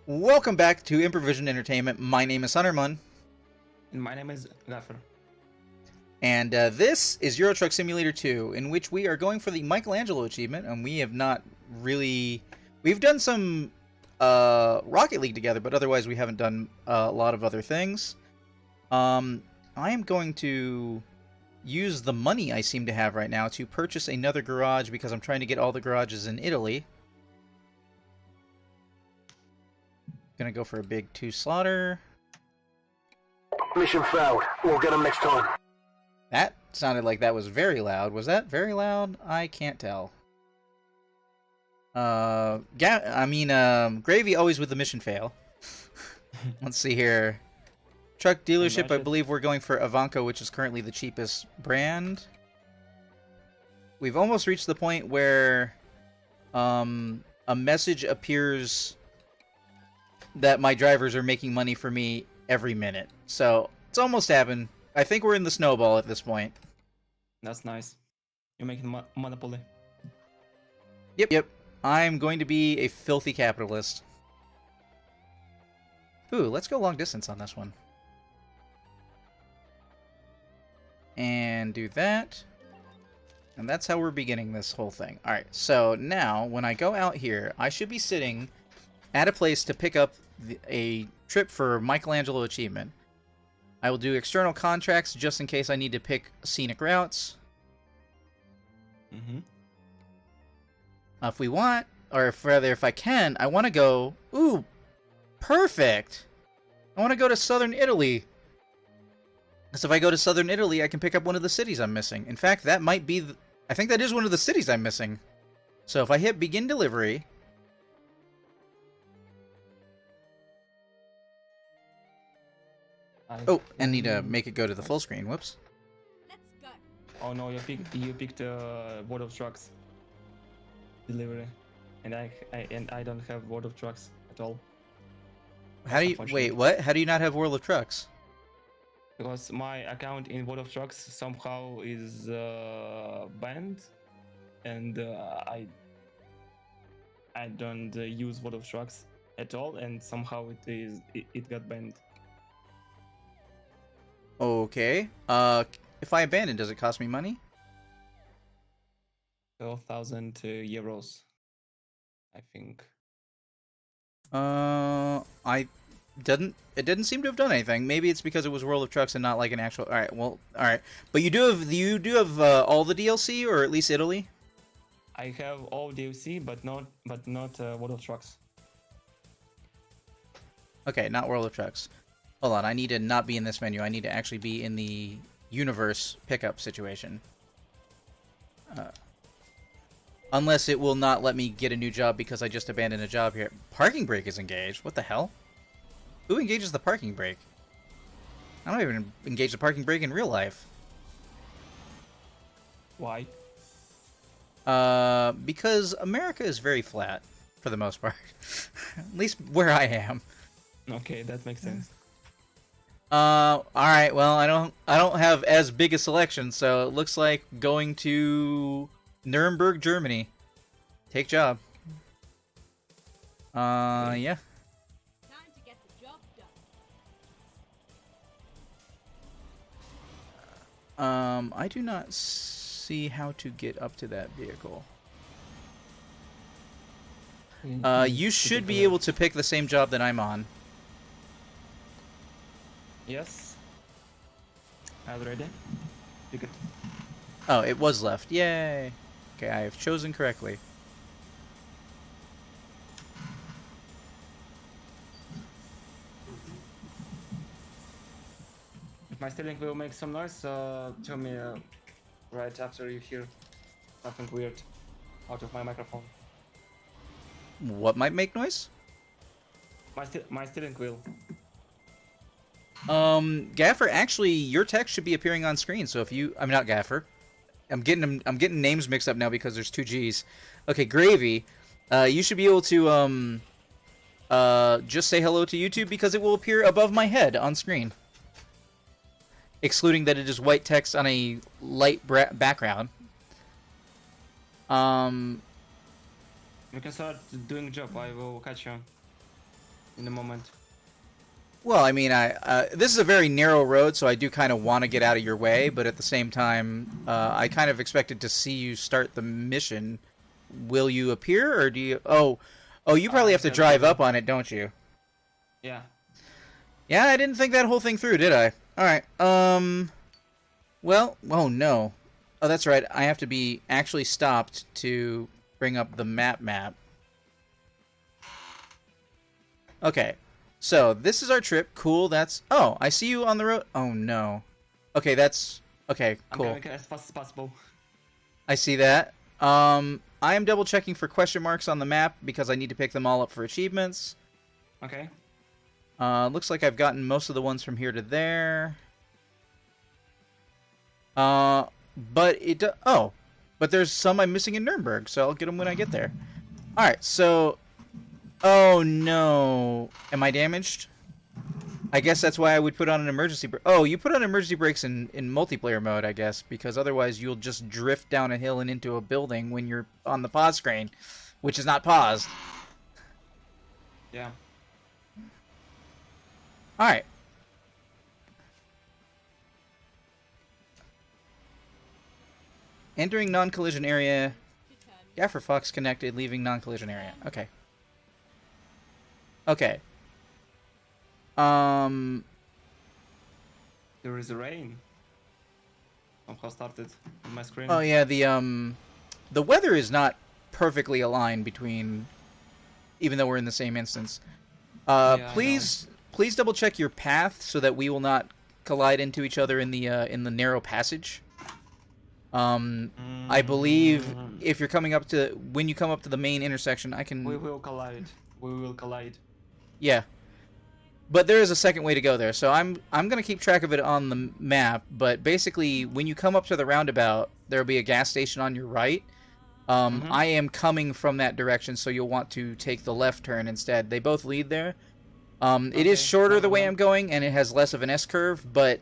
Welcome back to Improvision Entertainment. My name is Huntermun, And my name is Gaffer. and this is Euro Truck Simulator 2, in which we are going for the Michelangelo achievement, and we have not really... We've done some Rocket League together, but otherwise we haven't done a lot of other things. I am going to use the money I seem to have right now to purchase another garage, because I'm trying to get all the garages in Italy. Gonna go for a big 2 slaughter. Mission failed. We'll get them next time. That sounded like that was very loud. Was that very loud? I can't tell. Gravy always with the mission fail. Let's see here. Truck dealership, I believe we're going for Ivanco, which is currently the cheapest brand. We've almost reached the point where a message appears that my drivers are making money for me every minute. So, it's almost happened. I think we're in the snowball at this point. That's nice. You're making monopoly. Yep. I'm going to be a filthy capitalist. Ooh, let's go long distance on this one. And do that. And that's how we're beginning this whole thing. Alright, so now, when I go out here, I should be sitting at a place to pick up a trip for Michelangelo achievement. I will do external contracts just in case I need to pick scenic routes. If we want, or if I can, I want to go... Ooh, perfect! I want to go to southern Italy. Because if I go to southern Italy, I can pick up one of the cities I'm missing. In fact, that might be... I think that is one of the cities I'm missing. So if I hit begin delivery... Oh, and need to make it go to the full screen. Whoops. Let's go. Oh no, you picked World of Trucks delivery, and I don't have World of Trucks at all. How do you... Wait, what? How do you not have World of Trucks? Because my account in World of Trucks somehow is banned, and I don't use World of Trucks at all, and somehow it got banned. Okay. If I abandon, does it cost me money? 12,000 euros, I think. It didn't seem to have done anything. Maybe it's because it was World of Trucks and not like an actual... Alright, well, alright. But you do have all the DLC, or at least Italy? I have all DLC, but not World of Trucks. Okay, not World of Trucks. Hold on, I need to not be in this menu. I need to actually be in the universe pickup situation. Unless it will not let me get a new job because I just abandoned a job here. Parking brake is engaged. What the hell? Who engages the parking brake? I don't even engage the parking brake in real life. Why? Because America is very flat, for the most part. At least where I am. Okay, that makes sense. Alright, well, I don't have as big a selection, so it looks like going to Nuremberg, Germany. Take job. Yeah. Time to get the job done. I do not see how to get up to that vehicle. You should be able to pick the same job that I'm on. Yes. Already. Pick it. Oh, it was left. Yay. Okay, I have chosen correctly. If my steering wheel makes some noise, tell me right after you hear something weird out of my microphone. What might make noise? My steering wheel. Gaffer, actually, your text should be appearing on screen. So if you, I'm not Gaffer. I'm getting names mixed up now because there's 2 G's. Okay, Gravy. You should be able to just say hello to YouTube because it will appear above my head on screen. Excluding that it is white text on a light background. You can start doing job. I will catch you. in the moment. Well, I mean, this is a very narrow road, so I do kind of want to get out of your way, but at the same time, I kind of expected to see you start the mission. Will you appear, or do you... Oh, you probably have to drive up on it, don't you? Yeah. Yeah, I didn't think that whole thing through, did I? Alright, well, oh no. Oh, that's right, I have to be actually stopped to bring up the map. Okay, so this is our trip. Cool, that's... Oh, I see you on the road. Oh no. Okay, that's... Okay, cool. I'm going as fast as possible. I see that. I am double checking for question marks on the map because I need to pick them all up for achievements. Okay. Looks like I've gotten most of the ones from here to there. But there's some I'm missing in Nuremberg, so I'll get them when I get there. Alright, so... Oh no. Am I damaged? I guess that's why I would put on an emergency brake. Oh, you put on emergency brakes in multiplayer mode, I guess, because otherwise you'll just drift down a hill and into a building when you're on the pause screen, which is not paused. Yeah. Alright. Entering non-collision area. Gaffer Fox connected, leaving non-collision area. Okay. Okay. There is rain. Somehow started on my screen. Oh yeah, the weather is not perfectly aligned between, even though we're in the same instance. Yeah, Please double check your path so that we will not collide into each other in the narrow passage. I believe if you're coming up to, when you come up to the main intersection, I can... We will collide. We will collide. Yeah. But there is a second way to go there, so I'm gonna keep track of it on the map. But basically, when you come up to the roundabout, there will be a gas station on your right. I am coming from that direction, so you'll want to take the left turn instead. They both lead there. It is shorter the way I'm going, and it has less of an S-curve. But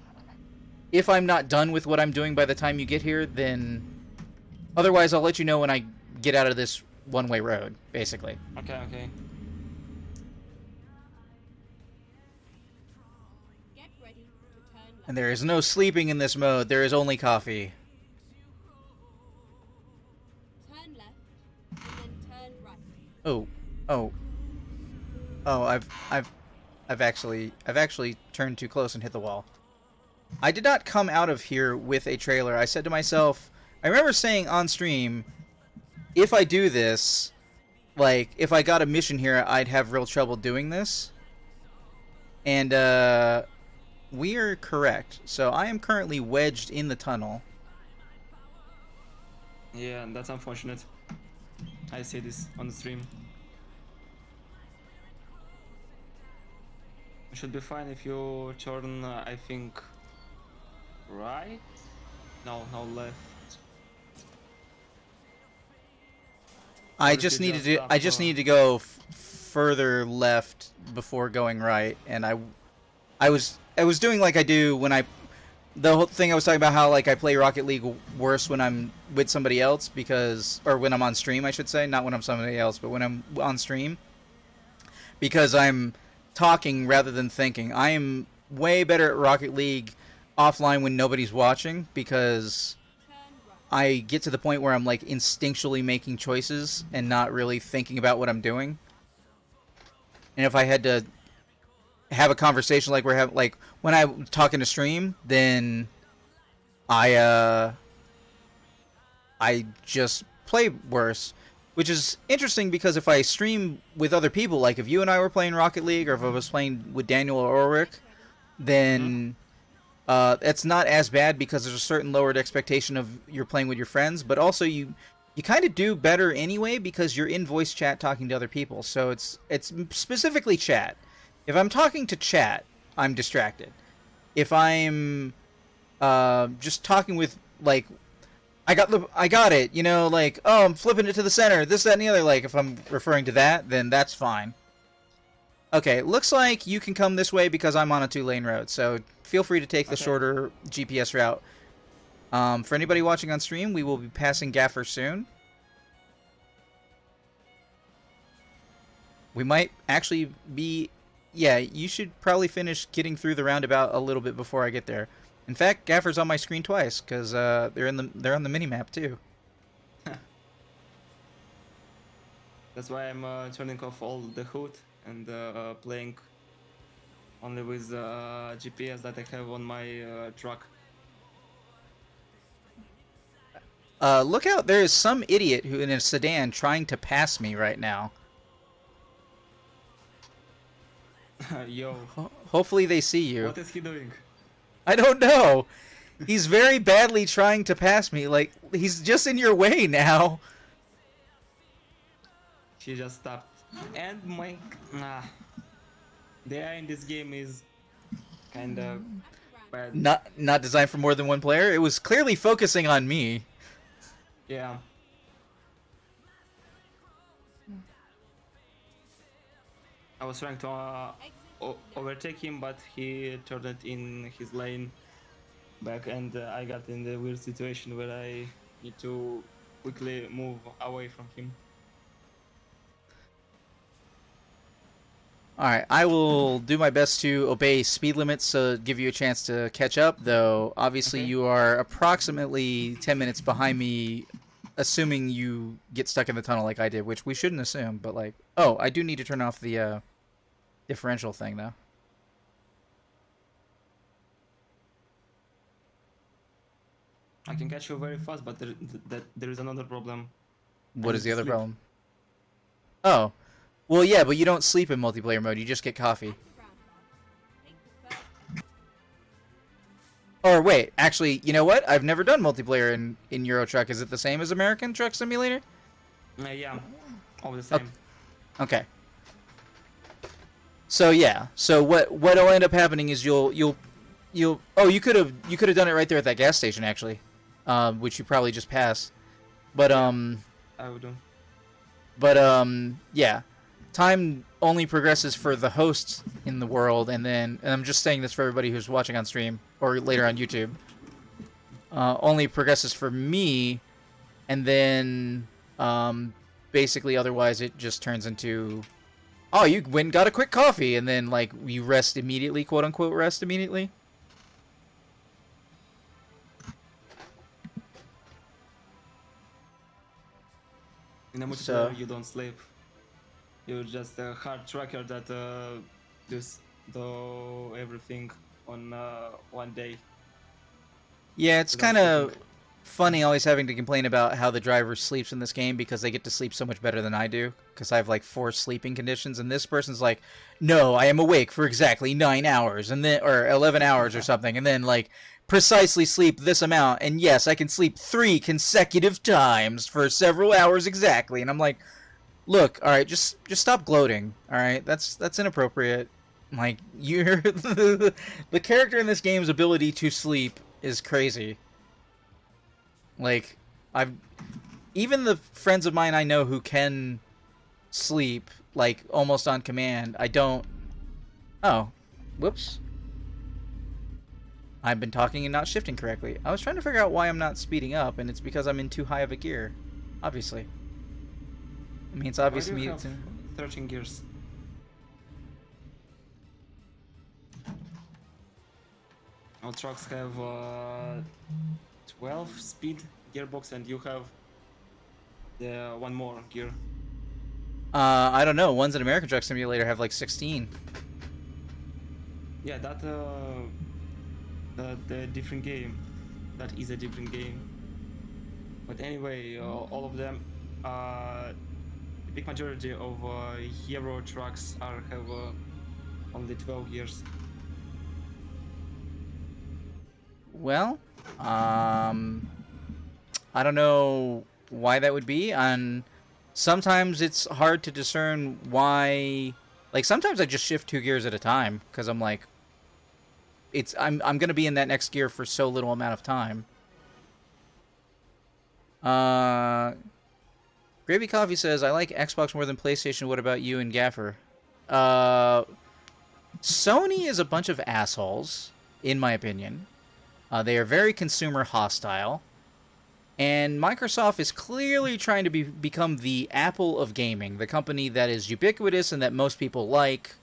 if I'm not done with what I'm doing by the time you get here, then otherwise I'll let you know when I get out of this one-way road, basically. Okay. Get ready to turn left. And there is no sleeping in this mode. There is only coffee. Turn left, and then turn right. Oh, I've actually turned too close and hit the wall. I did not come out of here with a trailer. I said to myself, I remember saying on stream, if I do this, like, if I got a mission here, I'd have real trouble doing this. And, we are correct. So I am currently wedged in the tunnel. Yeah, that's unfortunate. I see this on the stream. It should be fine if you turn, I think, right? No, left. I Or just if you needed just to. I just up, needed to go further left before going right, and I was doing like I do when the whole thing I was talking about, how like I play Rocket League worse when I'm with somebody else, because, or when I'm on stream, I should say, not when I'm somebody else, but when I'm on stream, because I'm talking rather than thinking. I am way better at Rocket League offline when nobody's watching, because Turn right. I get to the point where I'm like instinctually making choices and not really thinking about what I'm doing. And if I had to have a conversation like we're having, like when I'm talking to stream, then I just play worse. Which is interesting, because if I stream with other people, like if you and I were playing Rocket League, or if I was playing with Daniel or Ulrich, then it's not as bad, because there's a certain lowered expectation of you're playing with your friends, but also you kind of do better anyway, because you're in voice chat talking to other people. So it's specifically chat. If I'm talking to chat, I'm distracted. If I'm just talking with, like, I got it, you know, like, oh, I'm flipping it to the center, this, that, and the other, like, if I'm referring to that, then that's fine. Okay, looks like you can come this way because I'm on a 2-lane road, so feel free to take the shorter GPS route. For anybody watching on stream, we will be passing Gaffer soon. We might actually be yeah, you should probably finish getting through the roundabout a little bit before I get there. In fact, Gaffer's on my screen twice because they're on the mini map too. That's why I'm turning off all the HUD and playing only with GPS that I have on my truck. Look out! There is some idiot who in a sedan trying to pass me right now. Yo, Hopefully they see you. what is he doing? I don't know. He's very badly trying to pass me. Like, he's just in your way now. She just stopped. And my the AI in this game is kind of bad. Not designed for more than one player. It was clearly focusing on me. Yeah. I was trying to overtake him, but he turned it in his lane back, and I got in the weird situation where I need to quickly move away from him. Alright, I will do my best to obey speed limits to give you a chance to catch up, though obviously Okay. you are approximately 10 minutes behind me, assuming you get stuck in the tunnel like I did, which we shouldn't assume, but like... Oh, I do need to turn off the differential thing, though. I can catch you very fast, but there is another problem. What I is need the to other sleep. problem? Oh. Well, yeah, but you don't sleep in multiplayer mode, you just get coffee. Or wait, actually, you know what? I've never done multiplayer in Euro Truck. Is it the same as American Truck Simulator? Yeah, all the same. Okay. So yeah. So what'll end up happening is you'll oh, you could have done it right there at that gas station actually. Which you probably just passed. But I would do. Yeah. Time only progresses for the hosts in the world, and I'm just saying this for everybody who's watching on stream or later on YouTube. Only progresses for me, and then basically otherwise it just turns into, oh, you went and got a quick coffee, and then like you rest immediately, quote unquote rest immediately. In a multiplayer, So- you don't sleep. You're just a hard tracker that just do everything on one day. Yeah, it's without kind of sleeping. funny always having to complain about how the driver sleeps in this game because they get to sleep so much better than I do because I have like 4 sleeping conditions, and this person's like, no, I am awake for exactly 9 hours and then or 11 hours or something, and then like precisely sleep this amount, and yes, I can sleep 3 consecutive times for several hours exactly, and I'm like, look, all right, just stop gloating, all right? That's inappropriate. Like you're the character in this game's ability to sleep is crazy. Like, even the friends of mine I know who can sleep, like, almost on command, I don't... Oh. Whoops. I've been talking and not shifting correctly. I was trying to figure out why I'm not speeding up, and it's because I'm in too high of a gear. Obviously. I mean, it's obvious Why to do me... you have 13 gears? All trucks have 12 speed gearbox, and you have the one more gear. I don't know. Ones in American Truck Simulator have, like, 16. Yeah, that the different game. That is a different game. But anyway, all of them, the big majority of Euro trucks have only 12 gears. Well, I don't know why that would be, and sometimes it's hard to discern why. Like, sometimes I just shift 2 gears at a time because I'm like, I'm gonna be in that next gear for so little amount of time. Gravy Coffee says, I like Xbox more than PlayStation. What about you and Gaffer? Sony is a bunch of assholes, in my opinion. They are very consumer hostile. And Microsoft is clearly trying to become the Apple of gaming, the company that is ubiquitous and that most people like.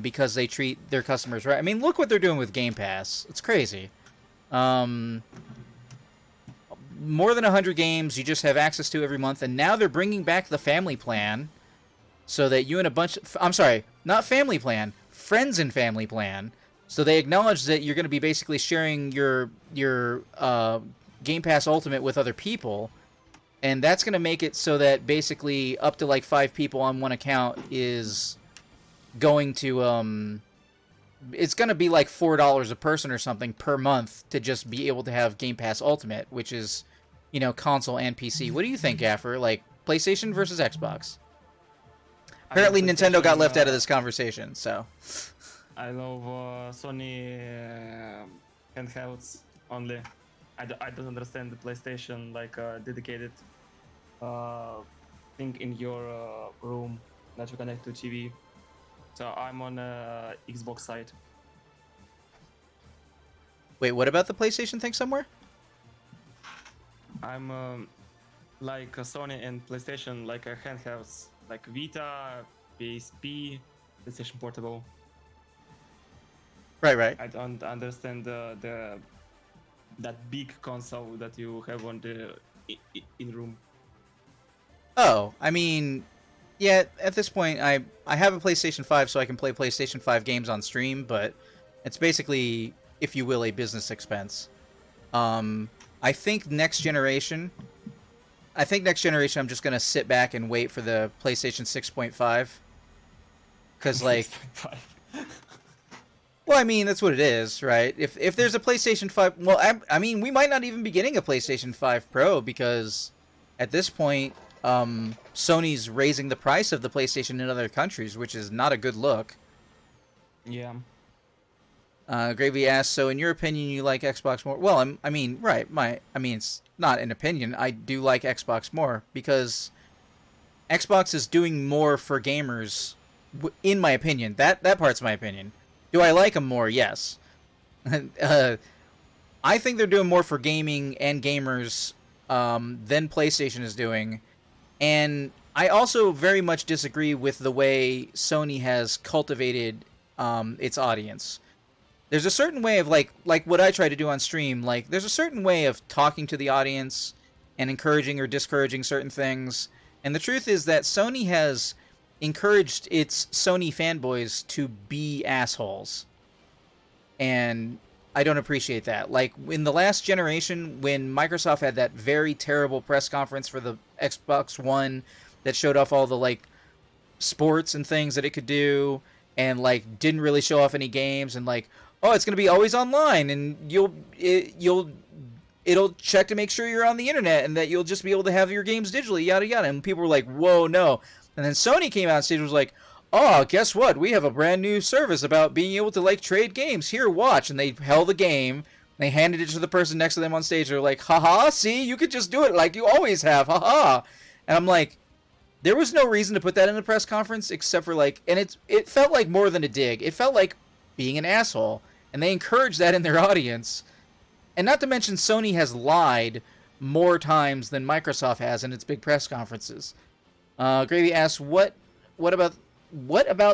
because they treat their customers right. I mean, look what they're doing with Game Pass. It's crazy. More than 100 games you just have access to every month, and now they're bringing back the family plan so that you and a bunch of, I'm sorry, not family plan, friends and family plan. So they acknowledge that you're going to be basically sharing your Game Pass Ultimate with other people, and that's going to make it so that basically up to like 5 people on one account is going to it's going to be like $4 a person or something per month to just be able to have Game Pass Ultimate, which is, you know, console and PC. What do you think, Gaffer? Like PlayStation versus Xbox? Apparently Nintendo got left out of this conversation, so. I love Sony handhelds only. I don't understand the PlayStation like dedicated thing in your room that you connect to TV. So I'm on Xbox side. Wait, what about the PlayStation thing somewhere? I'm like Sony and PlayStation, like handhelds, like Vita, PSP, PlayStation Portable. Right. I don't understand that big console that you have on the in room. Oh, I mean, yeah, at this point, I have a PlayStation 5 so I can play PlayStation 5 games on stream, but it's basically, if you will, a business expense. I think next generation I'm just going to sit back and wait for the PlayStation 6.5. Because, like... Well, I mean, that's what it is, right? If there's a PlayStation 5... Well, I mean, we might not even be getting a PlayStation 5 Pro, because at this point, Sony's raising the price of the PlayStation in other countries, which is not a good look. Yeah. Gravy asks, so in your opinion, you like Xbox more? Well, I mean, right. It's not an opinion. I do like Xbox more, because Xbox is doing more for gamers, in my opinion. That part's my opinion. Do I like them more? Yes. I think they're doing more for gaming and gamers than PlayStation is doing. And I also very much disagree with the way Sony has cultivated its audience. There's a certain way of, like what I try to do on stream, like, there's a certain way of talking to the audience and encouraging or discouraging certain things. And the truth is that Sony has encouraged its Sony fanboys to be assholes. And I don't appreciate that. Like, in the last generation, when Microsoft had that very terrible press conference for the Xbox One that showed off all the, like, sports and things that it could do, and, like, didn't really show off any games, and, like, oh, it's going to be always online, and it'll check to make sure you're on the internet, and that you'll just be able to have your games digitally, yada yada. And people were like, whoa, no. And then Sony came out on stage and was like, oh, guess what? We have a brand new service about being able to, like, trade games. Here, watch. And they held the game. They handed it to the person next to them on stage. They're like, haha, see? You could just do it like you always have. Haha. And I'm like, there was no reason to put that in a press conference except for, like, and it felt like more than a dig. It felt like being an asshole. And they encouraged that in their audience. And not to mention, Sony has lied more times than Microsoft has in its big press conferences. Gravy asks, what about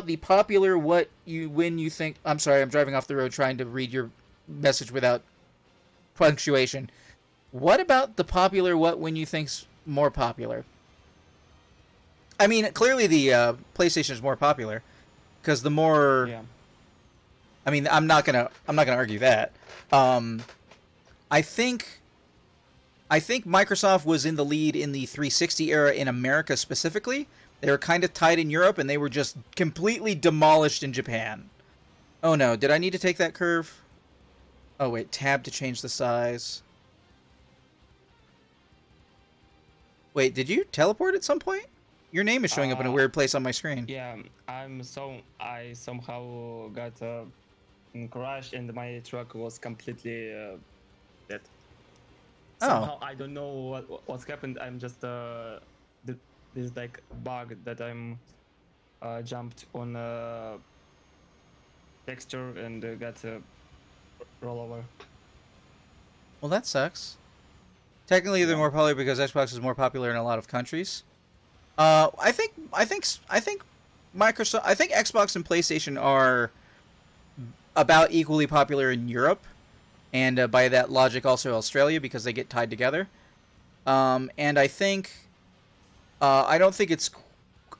the popular when you think... I'm sorry, I'm driving off the road trying to read your message without punctuation. What about the popular when you think's more popular? I mean, clearly the PlayStation is more popular, because the more... Yeah. I mean, I'm not gonna argue that. I think Microsoft was in the lead in the 360 era in America specifically. They were kind of tied in Europe, and they were just completely demolished in Japan. Oh no, did I need to take that curve? Oh wait, tab to change the size. Wait, did you teleport at some point? Your name is showing up in a weird place on my screen. Yeah, I somehow got crashed, and my truck was completely dead. Somehow I don't know what's happened. I'm just this like bug that I'm jumped on a texture and got a rollover. Well, that sucks. Technically, they're more popular because Xbox is more popular in a lot of countries. I think Microsoft. I think Xbox and PlayStation are about equally popular in Europe, and by that logic, also Australia, because they get tied together. And I think, I don't think it's.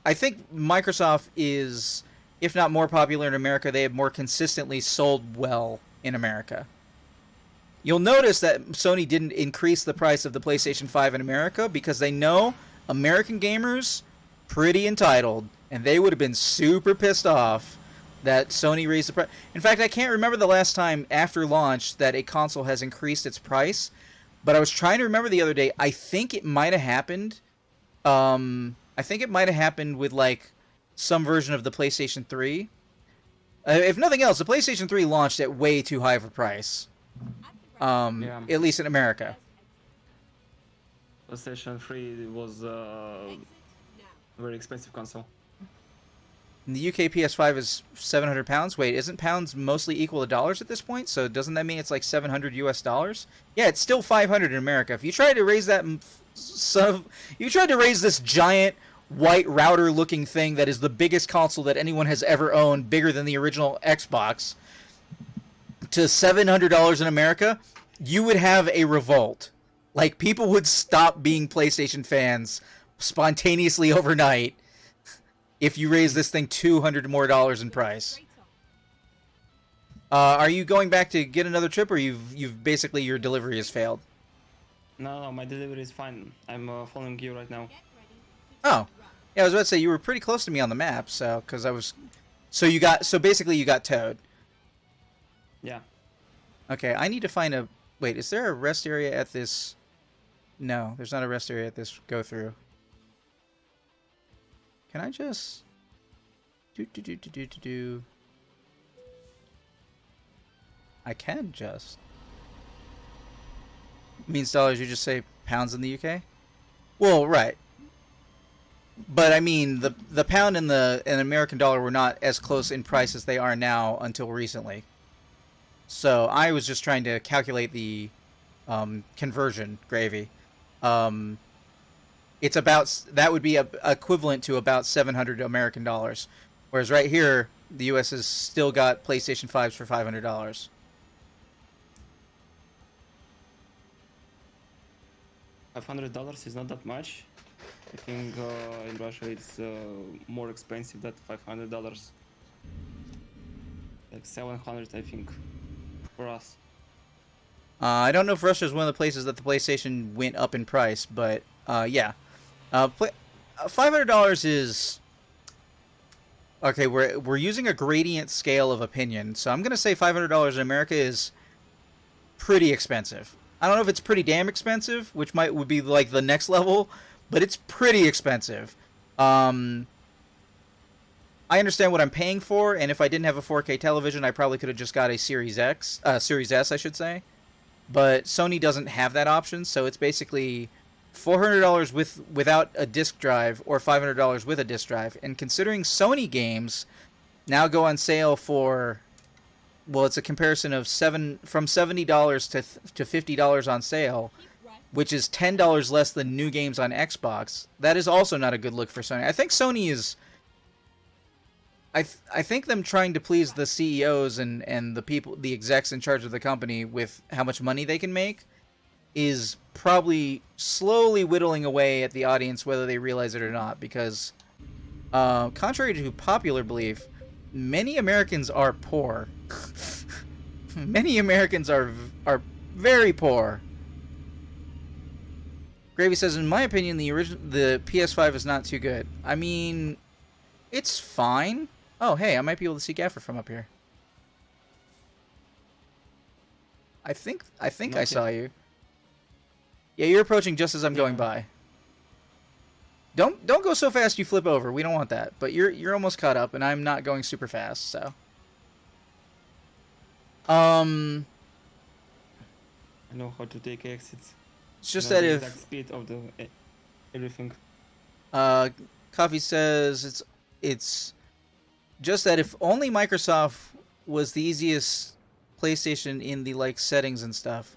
I think Microsoft is, if not more popular in America, they have more consistently sold well in America. You'll notice that Sony didn't increase the price of the PlayStation 5 in America because they know American gamers pretty entitled, and they would have been super pissed off that Sony raised the price. In fact, I can't remember the last time after launch that a console has increased its price, but I was trying to remember the other day. I think it might have happened. I think it might have happened with like some version of the PlayStation 3. If nothing else, the PlayStation 3 launched at way too high of a price. Yeah. At least in America. PlayStation 3 was a very expensive console. In the UK, PS5 is £700. Wait, isn't pounds mostly equal to dollars at this point? So doesn't that mean it's like $700 US? Yeah, it's still 500 in America. If you try to raise that, you tried to raise this giant white router-looking thing that is the biggest console that anyone has ever owned, bigger than the original Xbox, to $700 in America, you would have a revolt. Like, people would stop being PlayStation fans spontaneously overnight if you raise this thing $200 more in price. Are you going back to get another trip, or you've basically your delivery has failed? No, my delivery is fine. I'm following you right now. Oh, yeah, I was about to say you were pretty close to me on the map, so because I was, so basically you got towed. Yeah. Okay, I need to find a. Wait, is there a rest area at this? No, there's not a rest area at this go through. Can I just do? I can just. Means dollars, you just say pounds in the UK? Well, right. But I mean, the pound and the American dollar were not as close in price as they are now until recently. So I was just trying to calculate the conversion, Gravy. It's about, that would be equivalent to about 700 American dollars, whereas right here the U.S. has still got PlayStation 5s for $500. $500 is not that much. I think in Russia it's more expensive than $500. Like 700, I think, for us. I don't know if Russia is one of the places that the PlayStation went up in price, but yeah. $500 is... Okay, we're using a gradient scale of opinion, so I'm going to say $500 in America is pretty expensive. I don't know if it's pretty damn expensive, which would be like the next level, but it's pretty expensive. I understand what I'm paying for, and if I didn't have a 4K television, I probably could have just got a Series S, I should say. But Sony doesn't have that option, so it's basically $400 without a disc drive, or $500 with a disc drive. And considering Sony games now go on sale for, well, it's a comparison of from $70 to $50 on sale, which is $10 less than new games on Xbox. That is also not a good look for Sony. I think Sony is... I think them trying to please the CEOs and the people, the execs in charge of the company with how much money they can make is probably slowly whittling away at the audience, whether they realize it or not. Because, contrary to popular belief, many Americans are poor. Many Americans are very poor. Gravy says, in my opinion, the PS5 is not too good. I mean, it's fine. Oh, hey, I might be able to see Gaffer from up here. I think I saw you. Yeah, you're approaching just as I'm going by. Don't go so fast you flip over. We don't want that. But you're almost caught up, and I'm not going super fast, so. I know how to take exits. It's just know that the if exact speed of the everything. Coffee says it's just that if only Microsoft was the easiest PlayStation in the like settings and stuff.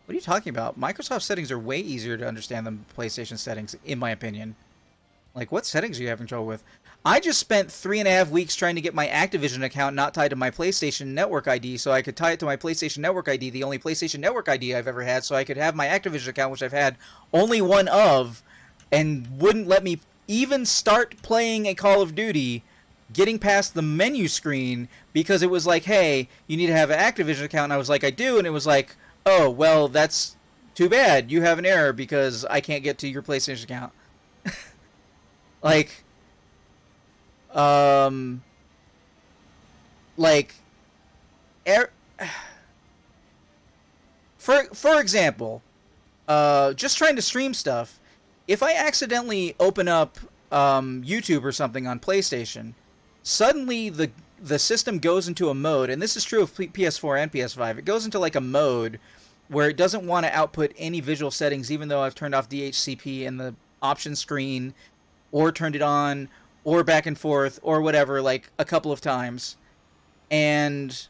What are you talking about? Microsoft settings are way easier to understand than PlayStation settings, in my opinion. Like, what settings are you having trouble with? I just spent 3.5 weeks trying to get my Activision account not tied to my PlayStation Network ID so I could tie it to my PlayStation Network ID, the only PlayStation Network ID I've ever had, so I could have my Activision account, which I've had only one of, and wouldn't let me even start playing a Call of Duty getting past the menu screen because it was like, hey, you need to have an Activision account. And I was like, I do. And it was like, oh, well, that's too bad. You have an error because I can't get to your PlayStation account. like, for example, just trying to stream stuff, if I accidentally open up YouTube or something on PlayStation, suddenly the system goes into a mode, and this is true of PS4 and PS5, it goes into like a mode where it doesn't want to output any visual settings, even though I've turned off DHCP in the option screen, or turned it on, or back and forth, or whatever, like a couple of times. And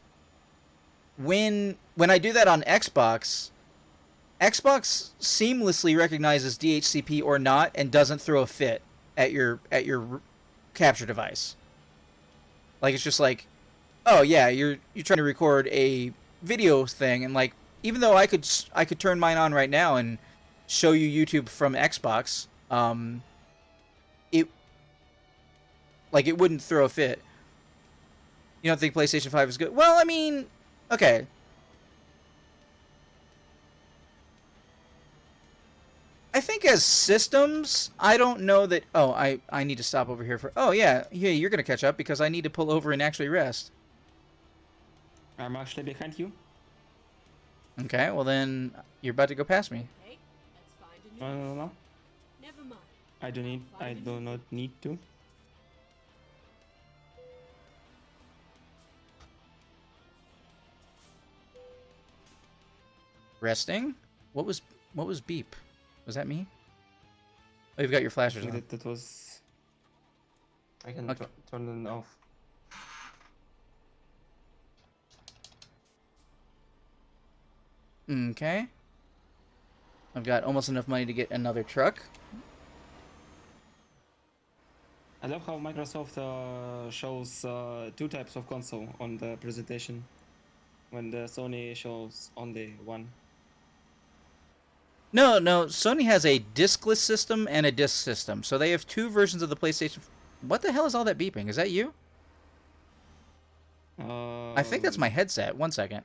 when I do that on Xbox seamlessly recognizes DHCP or not and doesn't throw a fit at your capture device. Like, it's just like, oh yeah, you're trying to record a video thing, and like, even though I could turn mine on right now and show you YouTube from Xbox, it wouldn't throw a fit. You don't think PlayStation 5 is good? Well, I mean, okay. I think as systems, I don't know that... Oh, I need to stop over here for... Oh, yeah, you're going to catch up because I need to pull over and actually rest. I'm actually behind you. Okay, well then, you're about to go past me. Okay, let's find a new No. Never mind. I do not need to. Resting? What was beep? Was that me? Oh, you've got your flashers on. That was... I can Okay. turn it off. Okay. I've got almost enough money to get another truck. I love how Microsoft shows two types of console on the presentation, when the Sony shows only one. No, Sony has a discless system and a disc system. So they have two versions of the PlayStation. What the hell is all that beeping? Is that you? I think that's my headset. 1 second.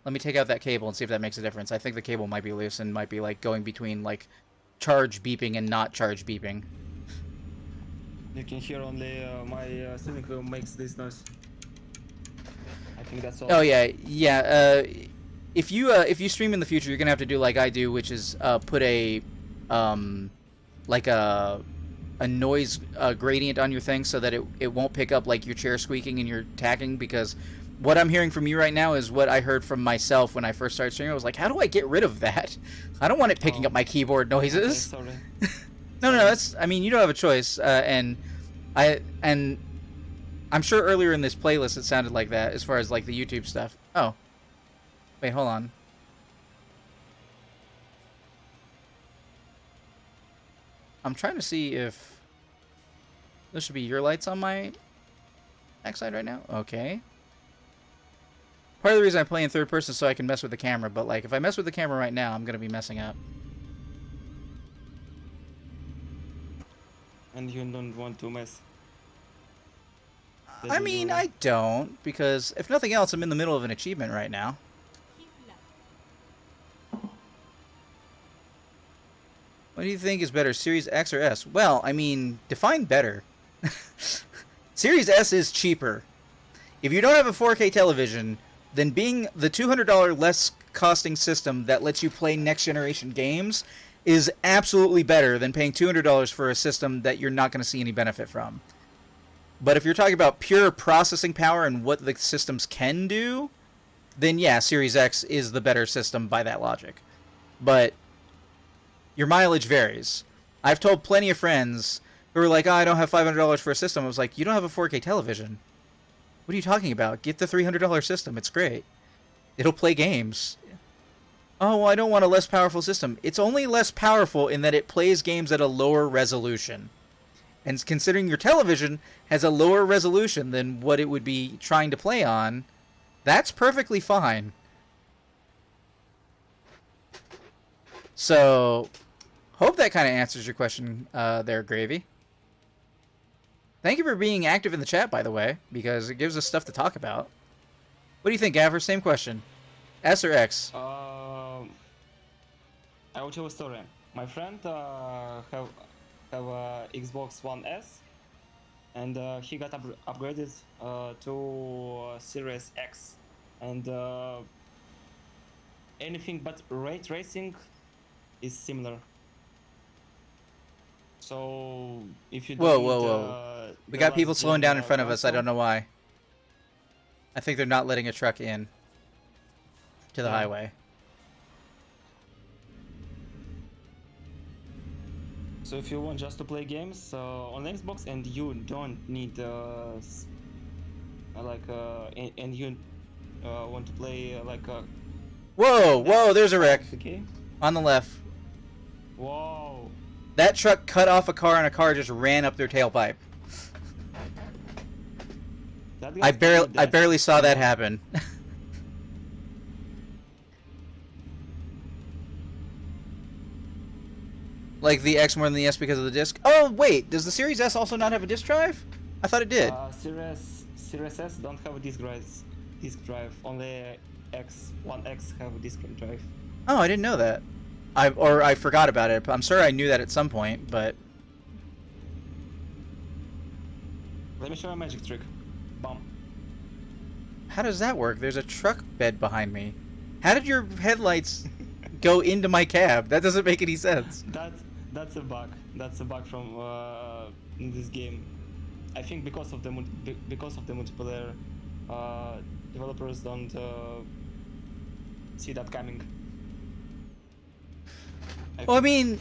Let me take out that cable and see if that makes a difference. I think the cable might be loose and might be like going between like charge beeping and not charge beeping. You can hear only my steering wheel makes this noise. I think that's all. Oh yeah. If you stream in the future, you're gonna have to do like I do, which is put a like a noise gradient on your thing so that it won't pick up like your chair squeaking and your tacking, because what I'm hearing from you right now is what I heard from myself when I first started streaming. I was like, how do I get rid of that? I don't want it picking up my keyboard noises. Okay, sorry. No, that's. I mean, you don't have a choice, and I'm sure earlier in this playlist it sounded like that as far as like the YouTube stuff. Oh, wait, hold on. I'm trying to see if there should be your lights on my backside right now. Okay. Part of the reason I play in third person is so I can mess with the camera, but like if I mess with the camera right now, I'm gonna be messing up. And you don't want to mess. I mean, I don't, because if nothing else, I'm in the middle of an achievement right now. Keep left. What do you think is better, Series X or S? Well, I mean, define better. Series S is cheaper. If you don't have a 4K television, then being the $200 less costing system that lets you play next generation games is absolutely better than paying $200 for a system that you're not going to see any benefit from. But if you're talking about pure processing power and what the systems can do, then yeah, Series X is the better system by that logic. But your mileage varies. I've told plenty of friends who are like, oh, I don't have $500 for a system. I was like, you don't have a 4K television. What are you talking about? Get the $300 system. It's great. It'll play games. Oh, well, I don't want a less powerful system. It's only less powerful in that it plays games at a lower resolution. And considering your television has a lower resolution than what it would be trying to play on, that's perfectly fine. So, hope that kind of answers your question there, Gravy. Thank you for being active in the chat, by the way, because it gives us stuff to talk about. What do you think, Gaffer? Same question. S or X? I will tell a story. My friend have a Xbox One S, and he got upgraded to Series X, and anything but ray tracing is similar. So if you Whoa, don't whoa, need, whoa. We the got people last slowing gen, down in front of us. I console, don't know why. I think they're not letting a truck in to the Yeah. highway. So if you want just to play games on Xbox and you don't need and you want to play Whoa, whoa, there's a wreck okay. on the left. Whoa. That truck cut off a car and a car just ran up their tailpipe. That I guy's barely pretty I dead. barely saw that happen. Like the X more than the S because of the disc. Oh wait, does the Series S also not have a disc drive? I thought it did. Series S don't have a disc drive. Only One X have a disc drive. Oh, I didn't know that. I forgot about it. I'm sure I knew that at some point, but Let me show you a magic trick. Bum. how does that work? There's a truck bed behind me. How did your headlights go into my cab? That doesn't make any sense. That's a bug. That's a bug from in this game. I think because of the multiplayer, developers don't see that coming. Well, I mean,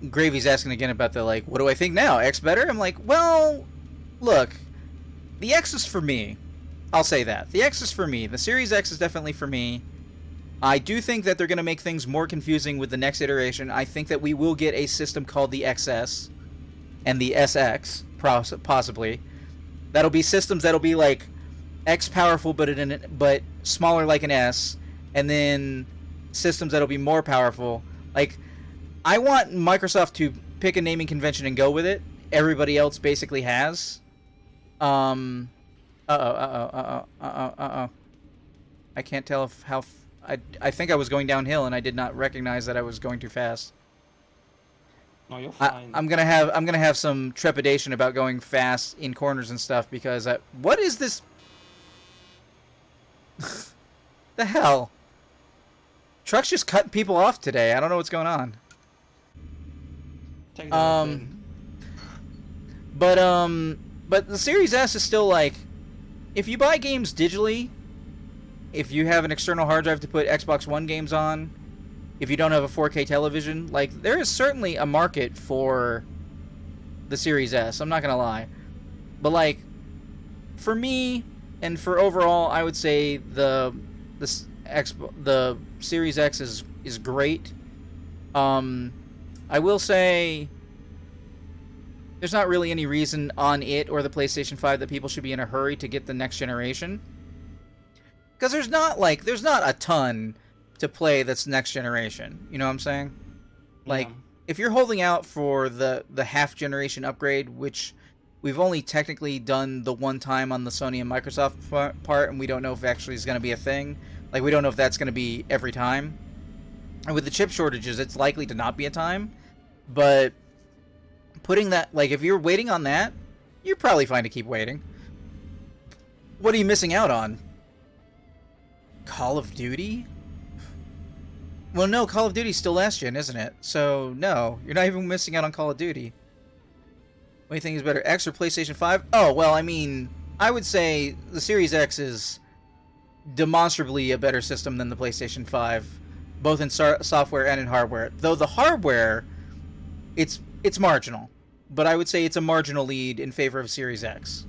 Gravy's asking again about the, like, what do I think now? X better? I'm like, well, look, the X is for me. I'll say that. The X is for me. The Series X is definitely for me. I do think that they're going to make things more confusing with the next iteration. I think that we will get a system called the XS and the SX, possibly. That'll be systems that'll be like X powerful, but smaller like an S, and then systems that'll be more powerful. Like, I want Microsoft to pick a naming convention and go with it. Everybody else basically has. I can't tell if how. I think I was going downhill and I did not recognize that I was going too fast. No, you're fine. I'm gonna have some trepidation about going fast in corners and stuff because what is this? The hell? Trucks just cutting people off today. I don't know what's going on. Take that But the Series S is still like, if you buy games digitally, if you have an external hard drive to put Xbox One games on, if you don't have a 4K television, like, there is certainly a market for the Series S. I'm not gonna lie, but like, for me and for overall, I would say the Series X is great. I will say there's not really any reason on it or the PlayStation 5 that people should be in a hurry to get the next generation. Because there's not a ton to play that's next generation. You know what I'm saying? Like, Yeah. if you're holding out for the half generation upgrade, which we've only technically done the one time on the Sony and Microsoft part, and we don't know if it actually is going to be a thing. Like, we don't know if that's going to be every time. And with the chip shortages, it's likely to not be a time. But putting that, like, if you're waiting on that, you're probably fine to keep waiting. What are you missing out on? Call of Duty? Well, no, Call of Duty's still last gen, isn't it? So, no, you're not even missing out on Call of Duty. What do you think is better, X or PlayStation 5? Oh, well, I mean, I would say the Series X is demonstrably a better system than the PlayStation 5, both in software and in hardware. Though the hardware, it's marginal, but I would say it's a marginal lead in favor of Series X.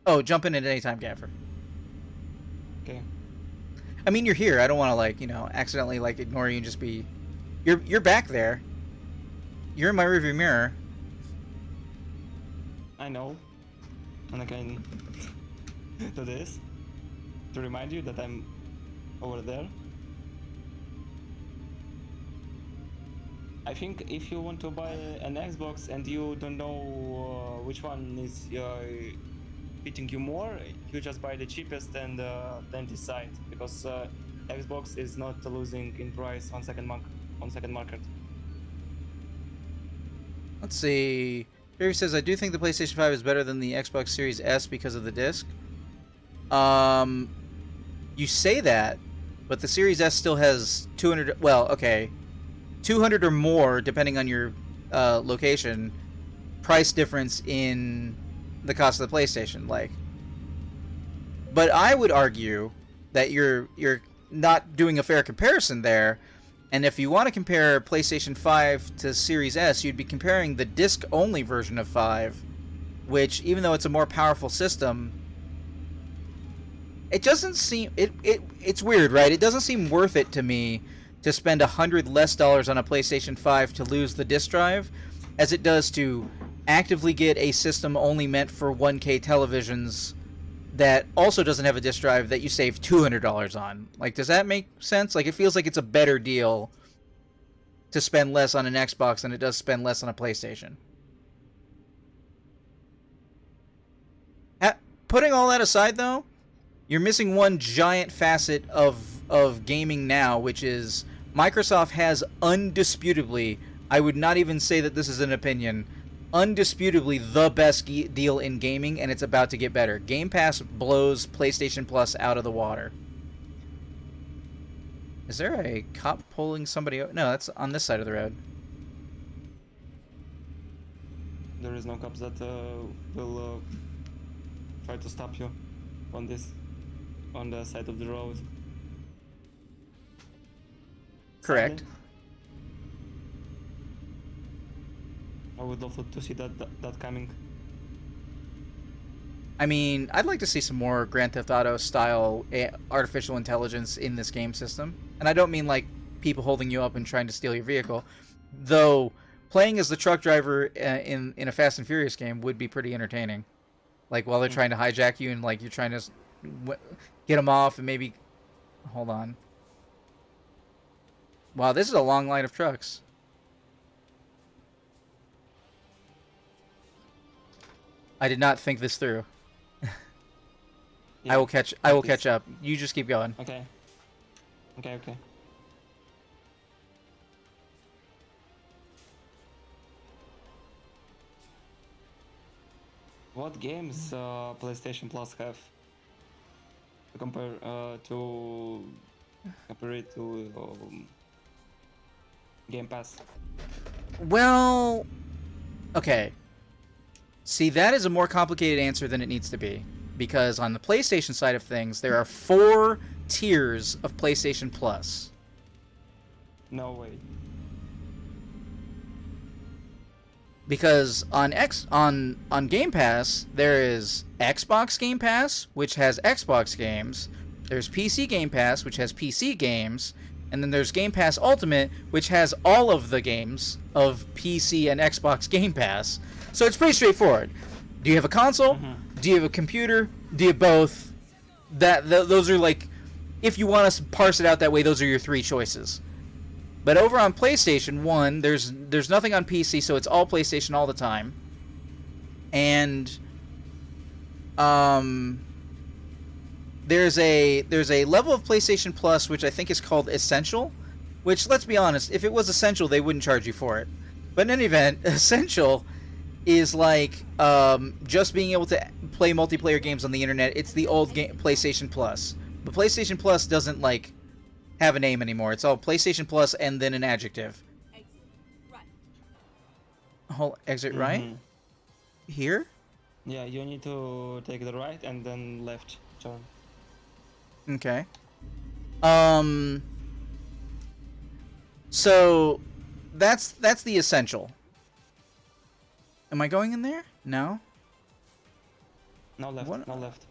Oh, jump in at any time, Gaffer. Okay. I mean, you're here. I don't want to like, you know, accidentally like ignore you and just be. You're back there. You're in my rearview mirror. I know. And I can do this to remind you that I'm over there. I think if you want to buy an Xbox and you don't know which one is fitting you more, you just buy the cheapest and then decide, because Xbox is not losing in price on second market. Let's see. Jerry says, I do think the PlayStation 5 is better than the Xbox Series S because of the disc. You say that, but the Series S still has 200, well, okay, 200 or more, depending on your location, price difference in the cost of the PlayStation. Like, but I would argue that you're not doing a fair comparison there. And if you want to compare PlayStation 5 to Series S, you'd be comparing the disc-only version of 5, which, even though it's a more powerful system, it doesn't seem... It's weird, right? It doesn't seem worth it to me to spend $100 less on a PlayStation 5 to lose the disc drive, as it does to actively get a system only meant for 1K televisions that also doesn't have a disc drive that you save $200 on. Like, does that make sense? Like, it feels like it's a better deal to spend less on an Xbox than it does spend less on a PlayStation. Putting all that aside, though, you're missing one giant facet of gaming now, which is Microsoft has undisputably, I would not even say that this is an opinion, undisputably the best deal in gaming, and it's about to get better. Game Pass blows PlayStation Plus out of the water. Is there a cop pulling somebody out? No, that's on this side of the road. There is no cops that will try to stop you on the side of the road. Correct. Sadly. I would love to see that coming. I mean, I'd like to see some more Grand Theft Auto style artificial intelligence in this game system. And I don't mean like people holding you up and trying to steal your vehicle. Though playing as the truck driver in a Fast and Furious game would be pretty entertaining. Like while they're trying to hijack you and like you're trying to get them off and maybe... Hold on. Wow, this is a long line of trucks. I did not think this through. Yeah, I will catch up. You just keep going. Okay. What games PlayStation Plus have to compare it to Game Pass? Well, okay. See, that is a more complicated answer than it needs to be. Because on the PlayStation side of things, there are 4 tiers of PlayStation Plus. No way. Because on Game Pass, there is Xbox Game Pass, which has Xbox games. There's PC Game Pass, which has PC games. And then there's Game Pass Ultimate, which has all of the games of PC and Xbox Game Pass. So it's pretty straightforward. Do you have a console? Mm-hmm. Do you have a computer? Do you have both? Those are like, if you want to parse it out that way, those are your 3 choices. But over on PlayStation 1, there's nothing on PC, so it's all PlayStation all the time. And there's a level of PlayStation Plus which I think is called Essential, which, let's be honest, if it was Essential, they wouldn't charge you for it. But in any event, Essential is like just being able to play multiplayer games on the internet. It's the old PlayStation Plus. But PlayStation Plus doesn't like have a name anymore. It's all PlayStation Plus and then an adjective. Exit right. Whole exit right? Mm-hmm. Here? Yeah, you need to take the right and then left turn. Okay. So that's the Essential. Am I going in there? No. No left. What? No left.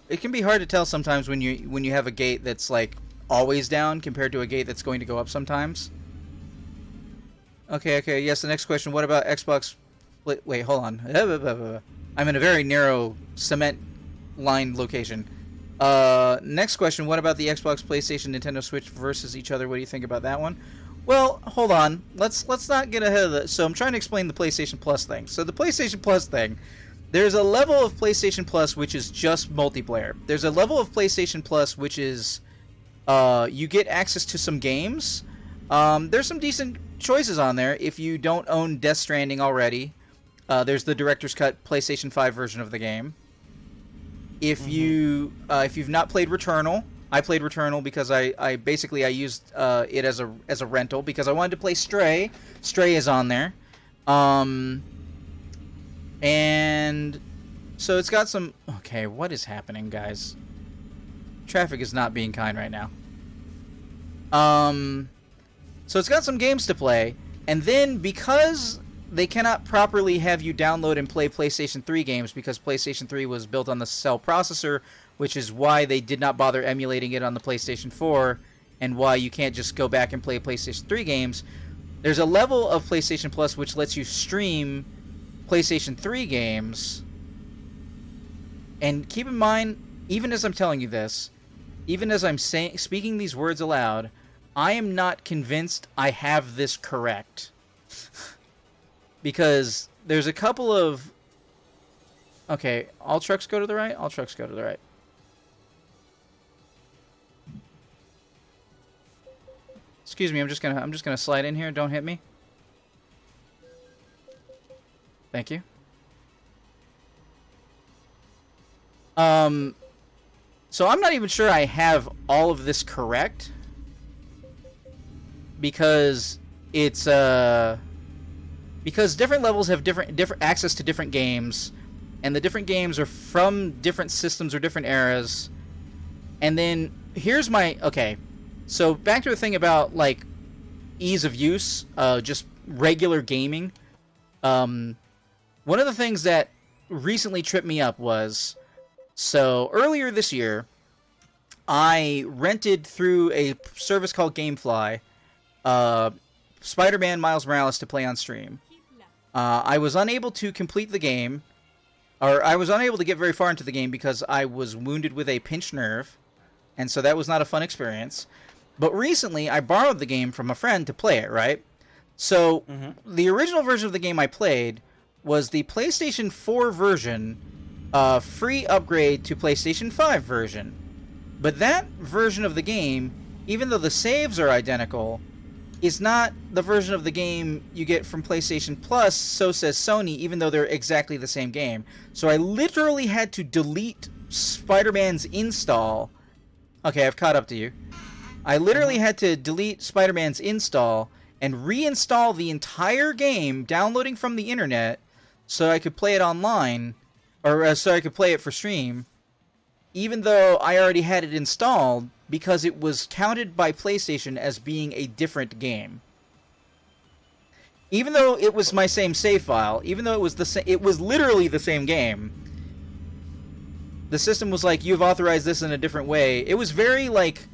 it can be hard to tell sometimes when you have a gate that's like always down compared to a gate that's going to go up sometimes. Okay. Yes, the next question. What about Xbox? Wait, hold on. I'm in a very narrow cement-lined location. Next question. What about the Xbox, PlayStation, Nintendo Switch versus each other? What do you think about that one? Well, hold on. Let's not get ahead of that. So I'm trying to explain the PlayStation Plus thing. So the PlayStation Plus thing, there's a level of PlayStation Plus which is just multiplayer. There's a level of PlayStation Plus which is you get access to some games. There's some decent choices on there if you don't own Death Stranding already. There's the Director's Cut PlayStation 5 version of the game. If you've not played Returnal, I played Returnal because I basically used it as a rental because I wanted to play Stray. Stray is on there. And so it's got some... Okay, what is happening, guys? Traffic is not being kind right now. So it's got some games to play, and then because they cannot properly have you download and play PlayStation 3 games because PlayStation 3 was built on the Cell processor, which is why they did not bother emulating it on the PlayStation 4, and why you can't just go back and play PlayStation 3 games. There's a level of PlayStation Plus which lets you stream PlayStation 3 games. And keep in mind, even as I'm telling you this, even as I'm speaking these words aloud, I am not convinced I have this correct. Because there's a couple of... Okay, all trucks go to the right? All trucks go to the right. Excuse me, I'm just gonna slide in here. Don't hit me. Thank you. So I'm not even sure I have all of this correct. Because it's because different levels have different access to different games, and the different games are from different systems or different eras. And then here's my... Okay, so back to the thing about, like, ease of use, just regular gaming. One of the things that recently tripped me up was... So, earlier this year, I rented through a service called GameFly, Spider-Man Miles Morales to play on stream. I was unable to complete the game, or I was unable to get very far into the game because I was wounded with a pinched nerve, and so that was not a fun experience. But recently, I borrowed the game from a friend to play it, right? So, the original version of the game I played was the PlayStation 4 version, free upgrade to PlayStation 5 version. But that version of the game, even though the saves are identical, is not the version of the game you get from PlayStation Plus, so says Sony, even though they're exactly the same game. So I literally had to delete Spider-Man's install. Okay, I've caught up to you. I literally had to delete Spider-Man's install and reinstall the entire game, downloading from the internet, so I could play it online, or so I could play it for stream, even though I already had it installed, because it was counted by PlayStation as being a different game. Even though it was my same save file, even though it was literally the same game, the system was like, you've authorized this in a different way. It was very like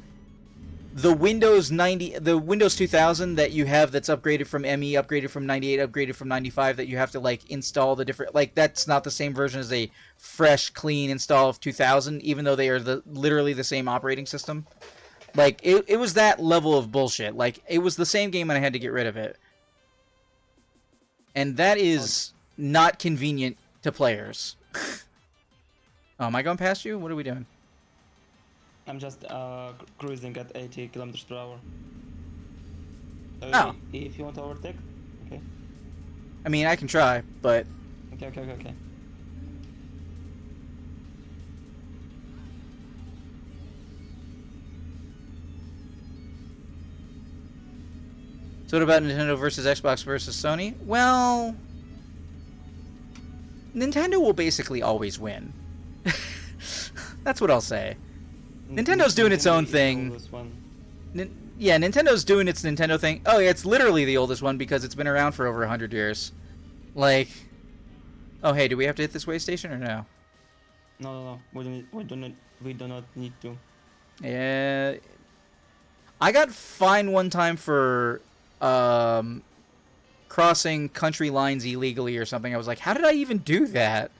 the Windows 2000 that you have that's upgraded from ME, upgraded from 98, upgraded from 95, that you have to like install the different, like that's not the same version as a fresh, clean install of 2000, even though they are literally the same operating system. Like it was that level of bullshit. Like it was the same game and I had to get rid of it. And that is not convenient to players. Oh, am I going past you? What are we doing? I'm just cruising at 80 kilometers per hour. So Oh. If you want to overtake, okay. I mean, I can try, but... Okay. So what about Nintendo versus Xbox versus Sony? Well... Nintendo will basically always win. That's what I'll say. Nintendo's doing its own thing. Yeah, Nintendo's doing its Nintendo thing. Oh, yeah, it's literally the oldest one because it's been around for over 100 years. Like... Oh, hey, do we have to hit this way station or no? No. We do not need to. Yeah. I got fined one time for crossing country lines illegally or something. I was like, how did I even do that?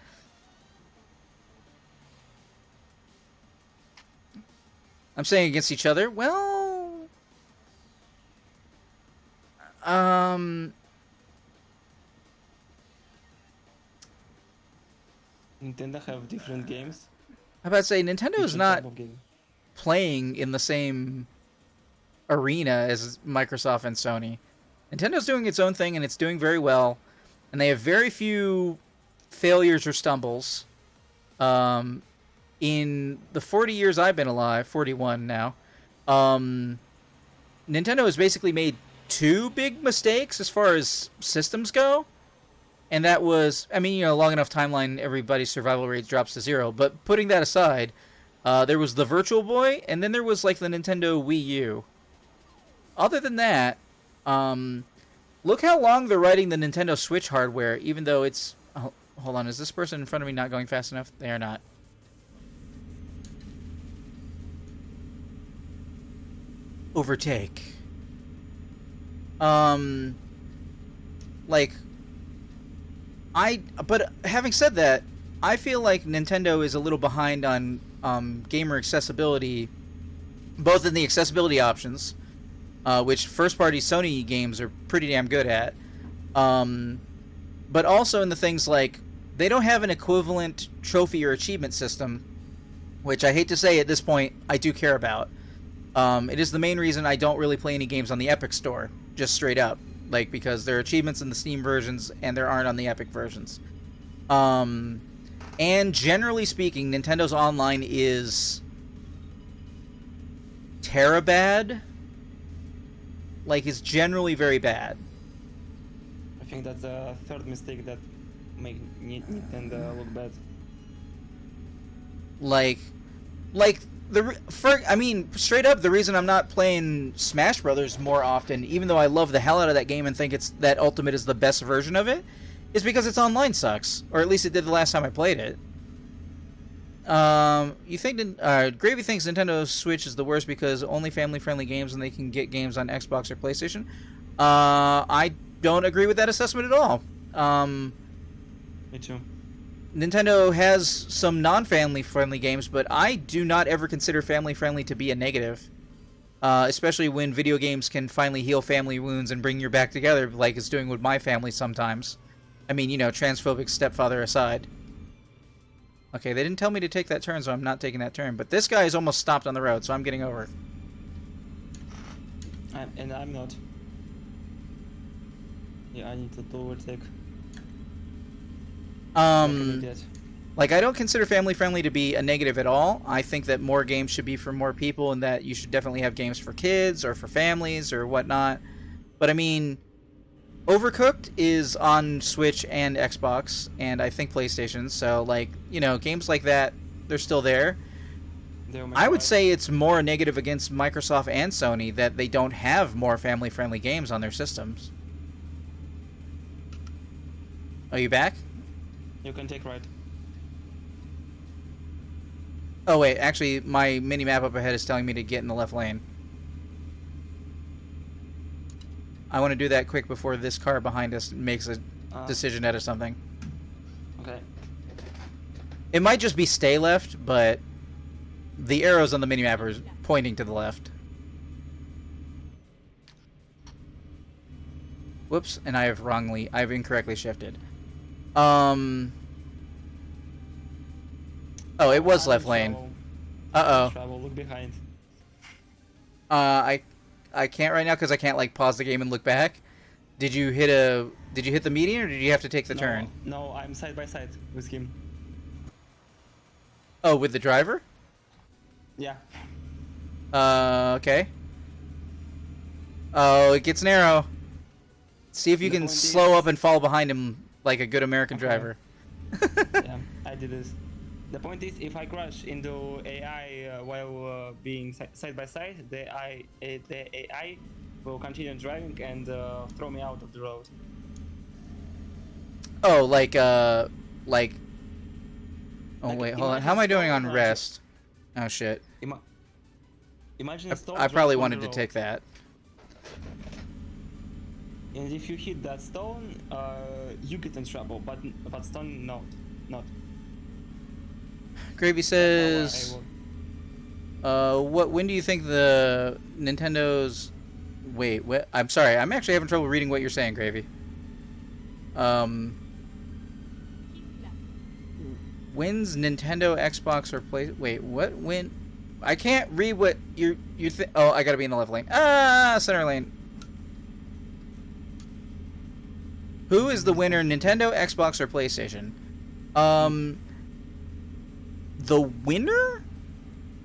I'm saying against each other. Well, Nintendo have different games. how about to say Nintendo is different not type of game. playing in the same arena as Microsoft and Sony. Nintendo's doing its own thing and it's doing very well, and they have very few failures or stumbles. In the 40 years I've been alive, 41 now, Nintendo has basically made two big mistakes as far as systems go. And that was, I mean, long enough timeline, everybody's survival rate drops to 0. But putting that aside, there was the Virtual Boy, and then there was like the Nintendo Wii U. Other than that, look how long they're writing the Nintendo Switch hardware, even though it's... Oh, hold on, is this person in front of me not going fast enough? They are not. Overtake. But having said that, I feel like Nintendo is a little behind on gamer accessibility, both in the accessibility options, which first-party Sony games are pretty damn good at, but also in the things like they don't have an equivalent trophy or achievement system, which I hate to say at this point I do care about. It is the main reason I don't really play any games on the Epic Store, just straight up. Like, because there are achievements in the Steam versions and there aren't on the Epic versions. And generally speaking, Nintendo's online is bad. Like, it's generally very bad. I think that's the third mistake that make Nintendo look bad. Straight up, the reason I'm not playing Smash Brothers more often, even though I love the hell out of that game and think that Ultimate is the best version of it, is because its online sucks, or at least it did the last time I played it. You think Gravy thinks Nintendo Switch is the worst because only family-friendly games and they can get games on Xbox or PlayStation. I don't agree with that assessment at all. Me too. Nintendo has some non-family friendly games, but I do not ever consider family friendly to be a negative. Especially when video games can finally heal family wounds and bring you back together, like it's doing with my family sometimes. I mean, transphobic stepfather aside. Okay, they didn't tell me to take that turn, so I'm not taking that turn. But this guy is almost stopped on the road, so I'm getting over. I'm not. Yeah, I need to overtake. Like, I don't consider family friendly to be a negative at all. I think that more games should be for more people and that you should definitely have games for kids or for families or whatnot. But I mean, Overcooked is on Switch and Xbox and I think PlayStation, so like, games like that, they're still there. I would say it's more a negative against Microsoft and Sony that they don't have more family friendly games on their systems. Are you back? You can take right. Oh wait, actually my mini-map up ahead is telling me to get in the left lane. I want to do that quick before this car behind us makes a decision out of something. Okay. It might just be stay left, but the arrows on the mini-map are pointing to the left. Whoops, and I've incorrectly shifted. Oh, it was left lane. Uh-oh. Trouble. Look behind. I can't right now because I can't like pause the game and look back. Did you hit the median or did you have to take the turn? No, I'm side by side with him. Oh, with the driver? Yeah. Okay. Oh, it gets narrow. See if you can slow up and fall behind him like a good American driver. Yeah, I did this. The point is, if I crash into AI while being side by side, the AI will continue driving and throw me out of the road. Oh, like Oh Like, wait, hold on. imagine How am I doing on stone rest? Oh shit. Imagine a stone I probably dropped on wanted the to road. take that. And if you hit that stone, you get in trouble, but stone, no, not. Gravy says, when do you think the Nintendo's... Wait, what? I'm sorry. I'm actually having trouble reading what you're saying, Gravy. Keep left. When's Nintendo, Xbox, or Play... Wait, what? When... I can't read what you're Oh, I gotta be in the left lane. Ah, center lane. Who is the winner, Nintendo, Xbox, or PlayStation? The winner?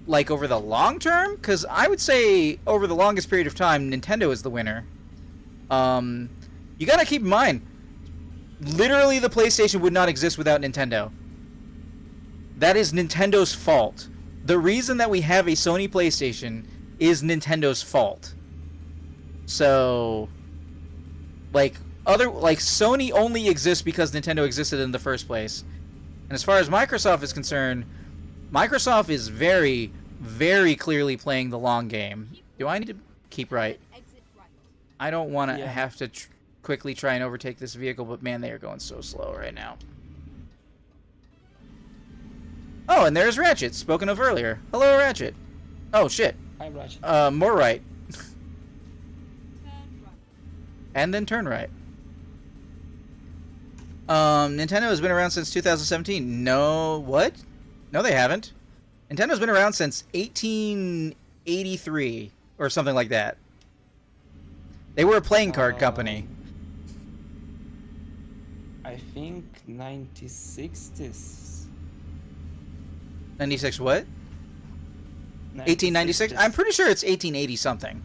Like, over the long term? Because I would say, over the longest period of time, Nintendo is the winner. You gotta keep in mind, literally the PlayStation would not exist without Nintendo. That is Nintendo's fault. The reason that we have a Sony PlayStation is Nintendo's fault. So, Sony only exists because Nintendo existed in the first place. And as far as Microsoft is concerned, Microsoft is very, very clearly playing the long game. Do I need to keep right? Then exit right. I don't want to Yeah. have to quickly try and overtake this vehicle, but man, they are going so slow right now. Oh, and there's Ratchet, spoken of earlier. Hello, Ratchet. Oh, shit. I'm Ratchet. More right. Turn right. And then turn right. Nintendo has been around since 2017. No, what? No, they haven't. Nintendo's been around since 1883 or something like that. They were a playing card company. I think 1960s. 96 what? 1896? I'm pretty sure it's 1880 something.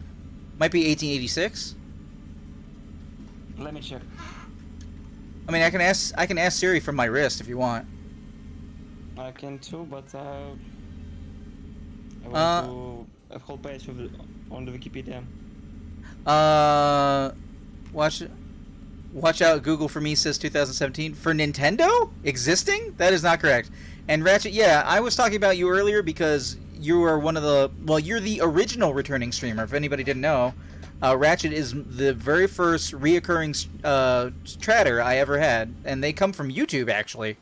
Might be 1886. Let me check. I mean, I can ask Siri from my wrist if you want. I can too, but I want to a whole page on the Wikipedia. Watch out. Google for me says 2017 for Nintendo existing. That is not correct. And Ratchet, yeah, I was talking about you earlier because you are one of the you're the original returning streamer. If anybody didn't know, Ratchet is the very first reoccurring trader I ever had, and they come from YouTube actually.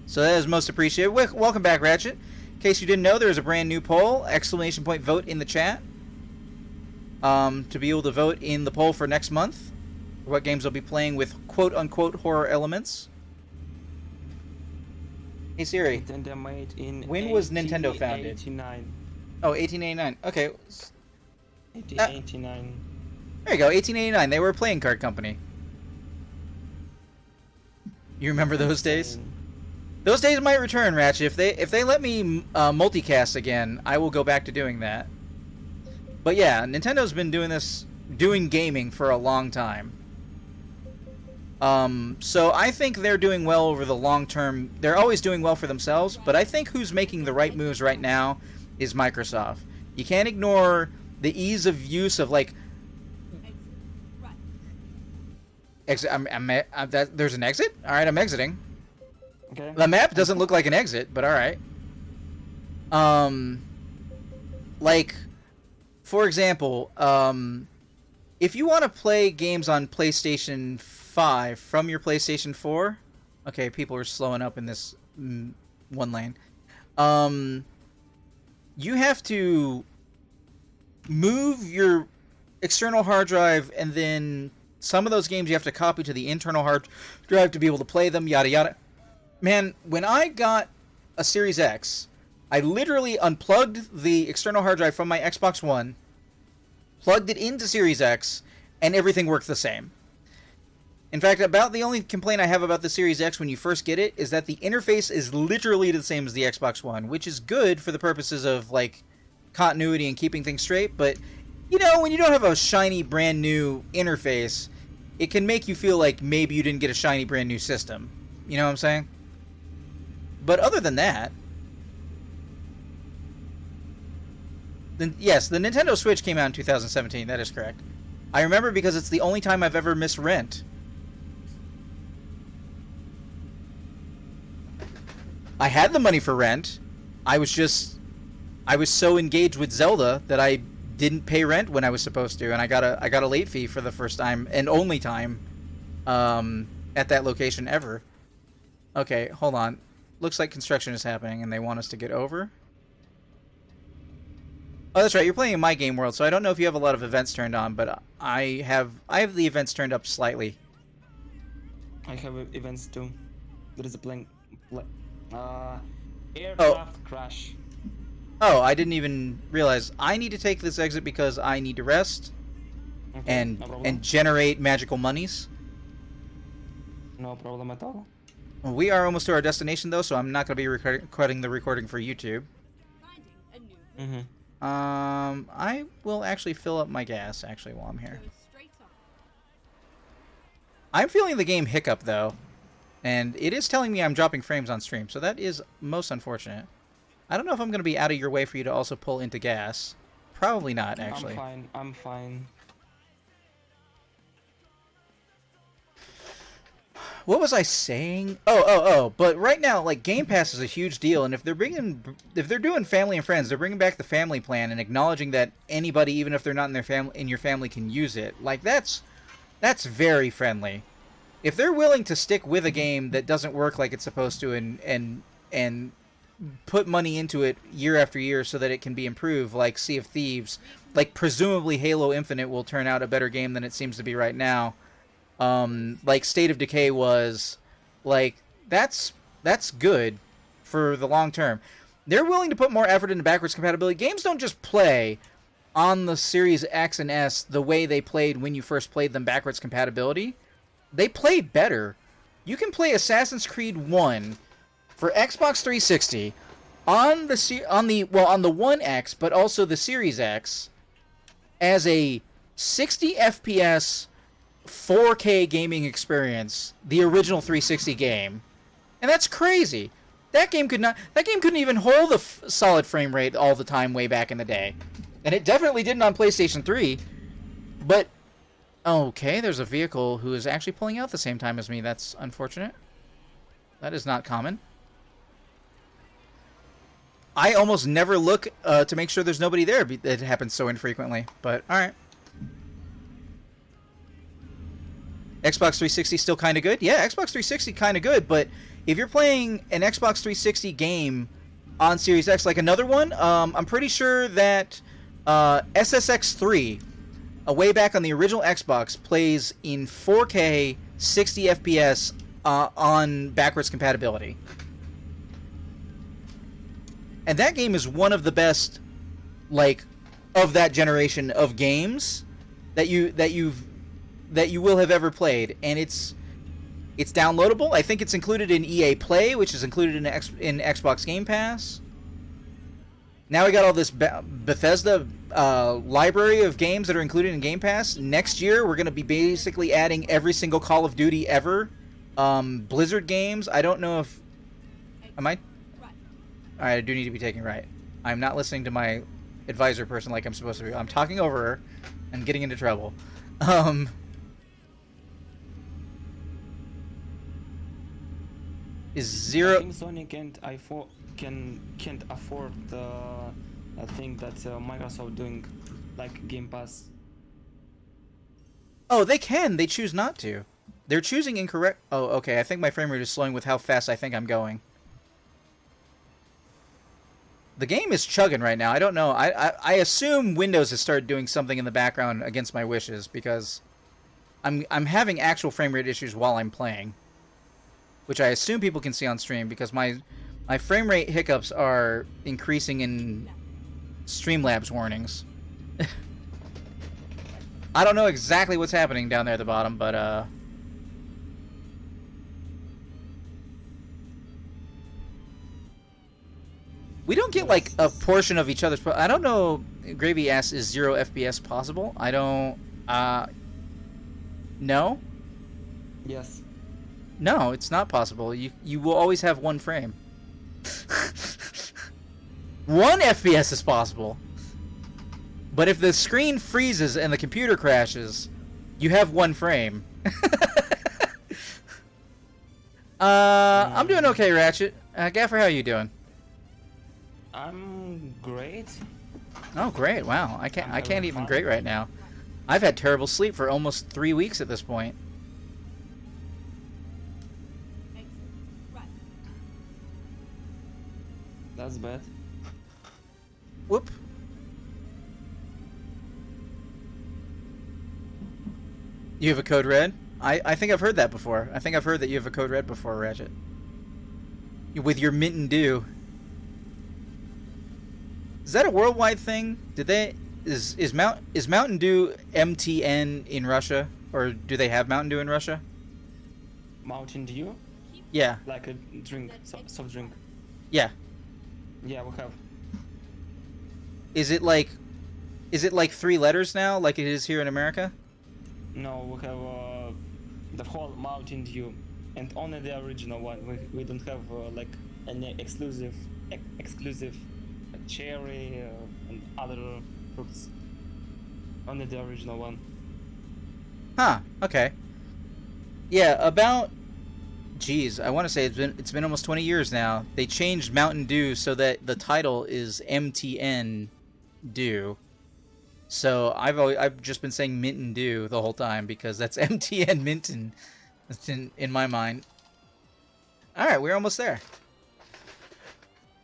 So that is most appreciated. Welcome back, Ratchet. In case you didn't know, there is a brand new poll, ! Vote in the chat. To be able to vote in the poll for next month, what games I'll be playing with quote-unquote horror elements. Hey Siri, Nintendo made in when was Nintendo founded? 1889. Oh, 1889. Okay, 1889. there you go, 1889. They were a playing card company. You remember those days? Those days might return, Ratchet. If they let me multicast again, I will go back to doing that. But yeah, Nintendo's been doing gaming for a long time. So I think they're doing well over the long term. They're always doing well for themselves, but I think who's making the right moves right now is Microsoft. You can't ignore the ease of use of like. Exit right. There's an exit. All right, I'm exiting. Okay. The map doesn't look like an exit, but all right. Like, for example, if you want to play games on PlayStation 5 from your PlayStation 4, okay, people are slowing up in this one lane. You have to move your external hard drive, and then some of those games you have to copy to the internal hard drive to be able to play them, yada yada. Man, when I got a Series X, I literally unplugged the external hard drive from my Xbox One, plugged it into Series X, and everything worked the same. In fact, about the only complaint I have about the Series X when you first get it is that the interface is literally the same as the Xbox One, which is good for the purposes of, like, continuity and keeping things straight, but, you know, when you don't have a shiny brand new interface, it can make you feel like maybe you didn't get a shiny brand new system. You know what I'm saying? But other than that, then yes, the Nintendo Switch came out in 2017. That is correct. I remember because it's the only time I've ever missed rent. I had the money for rent. I was so engaged with Zelda that I didn't pay rent when I was supposed to, and I got a late fee for the first time and only time at that location ever. Okay, hold on. Looks like construction is happening and they want us to get over. Oh, that's right. You're playing in my game world, so I don't know if you have a lot of events turned on, but I have the events turned up slightly. I have events too. There is a aircraft crash. Oh, I didn't even realize. I need to take this exit because I need to rest Okay, no problem. and generate magical monies. No problem at all. We are almost to our destination though, so I'm not going to be recording the recording for YouTube. Finding a new I will actually fill up my gas actually while I'm here. Go straight on. I'm feeling the game hiccup though, and it is telling me I'm dropping frames on stream, so that is most unfortunate. I don't know if I'm going to be out of your way for you to also pull into gas. Probably not, actually. I'm fine. What was I saying? Oh! But right now, like, Game Pass is a huge deal, and if they're doing family and friends, they're bringing back the family plan and acknowledging that anybody, even if they're not in your family, can use it. Like, that's very friendly. If they're willing to stick with a game that doesn't work like it's supposed to, and put money into it year after year so that it can be improved, like Sea of Thieves, like presumably Halo Infinite will turn out a better game than it seems to be right now. Like State of Decay was, like, that's good for the long term. They're willing to put more effort into backwards compatibility. Games don't just play on the Series X and S the way they played when you first played them backwards compatibility. They play better. You can play Assassin's Creed 1 for Xbox 360 on the One X, but also the Series X as a 60 FPS 4K gaming experience, the original 360 game. And that's crazy. That game couldn't even hold a solid frame rate all the time way back in the day. And it definitely didn't on PlayStation 3. But okay, there's a vehicle who is actually pulling out at the same time as me. That's unfortunate. That is not common. I almost never look to make sure there's nobody there. It happens so infrequently. But alright. Xbox 360 still kind of good? Yeah, Xbox 360 kind of good, but if you're playing an Xbox 360 game on Series X, like another one, I'm pretty sure that SSX 3, way back on the original Xbox, plays in 4K 60 FPS on backwards compatibility. And that game is one of the best, like, of that generation of games that you will have ever played, and it's downloadable. I think it's included in EA Play, which is included in Xbox Game Pass. Now we got all this Bethesda library of games that are included in Game Pass. Next year, we're going to be basically adding every single Call of Duty ever. Blizzard games. I don't know if... Am I... Alright, I do need to be taking right. I'm not listening to my advisor person like I'm supposed to be. I'm talking over her and getting into trouble. Is zero... I think Sony can't afford a thing that Microsoft doing, like Game Pass. Oh, they can. They choose not to. They're choosing incorrect... Oh, okay. I think my frame rate is slowing with how fast I think I'm going. The game is chugging right now. I don't know. I assume Windows has started doing something in the background against my wishes, because I'm having actual frame rate issues while I'm playing, which I assume people can see on stream, because my frame rate hiccups are increasing in Streamlabs warnings. I don't know exactly what's happening down there at the bottom, but we don't get like a portion of each other's. I don't know. Gravy asks, is 0 FPS possible? I don't. No. Yes. No, it's not possible. You will always have one frame. 1 FPS is possible. But if the screen freezes and the computer crashes, you have 1 frame. I'm doing okay, Ratchet. Gaffer, how you doing? I'm great. Oh, great! Wow, I I'm can't having even fun. great right now. I've had terrible sleep for almost 3 weeks at this point. Exit. Right. That's bad. Whoop. You have a code red? I think I've heard that before. I think I've heard that you have a code red before, Ratchet. With your Mint and Dew. Is that a worldwide thing? Did they is Mountain Dew MTN in Russia, or do they have Mountain Dew in Russia? Mountain Dew, Yeah, like a drink, soft drink. yeah. Yeah, we have. Is it like 3 letters now, like it is here in America? No, we have the whole Mountain Dew, and only the original one. We don't have like any exclusive cherry and other fruits. Only the original one. Huh. Okay. Yeah. About. Geez, I want to say it's been almost 20 years now. They changed Mountain Dew so that the title is MTN Dew. So I've just been saying Mint and Dew the whole time because that's MTN Minton. That's in my mind. All right, we're almost there.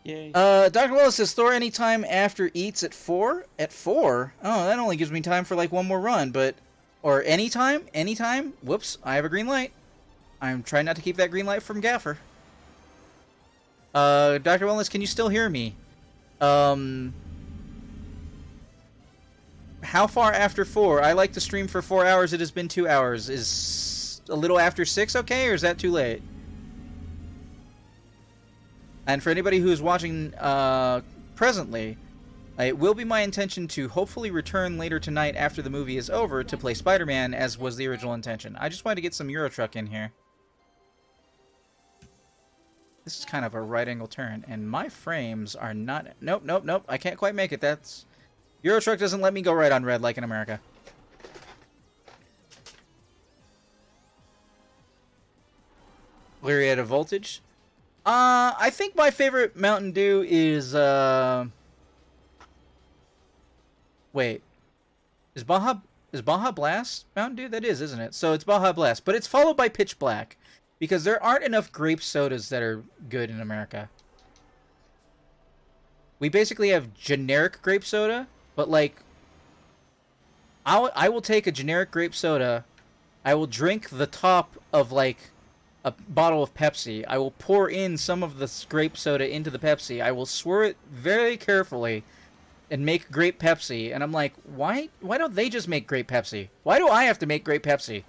Yay. Dr. Wallace says Thor anytime after eats at 4? At 4? Oh, that only gives me time for like one more run, but or anytime? Anytime? Whoops, I have a green light. I'm trying not to keep that green light from Gaffer. Dr. Wallace, can you still hear me? How far after 4? I like to stream for 4 hours. It has been 2 hours. Is a little after 6 okay, or is that too late? And for anybody who is watching presently, it will be my intention to hopefully return later tonight after the movie is over to play Spider-Man, as was the original intention. I just wanted to get some Euro Truck in here. This is kind of a right angle turn, and my frames are not... Nope, nope, nope. I can't quite make it. That's... Euro Truck doesn't let me go right on red like in America. Leary at a voltage. I think my favorite Mountain Dew is, wait. Is Baja Blast Mountain Dew? That is, isn't it? So it's Baja Blast, but it's followed by Pitch Black. Because there aren't enough grape sodas that are good in America. We basically have generic grape soda, but like... I will take a generic grape soda, I will drink the top of like... a bottle of Pepsi. I will pour in some of the grape soda into the Pepsi. I will swirl it very carefully and make grape Pepsi. And I'm like, why don't they just make grape Pepsi? Why do I have to make grape Pepsi?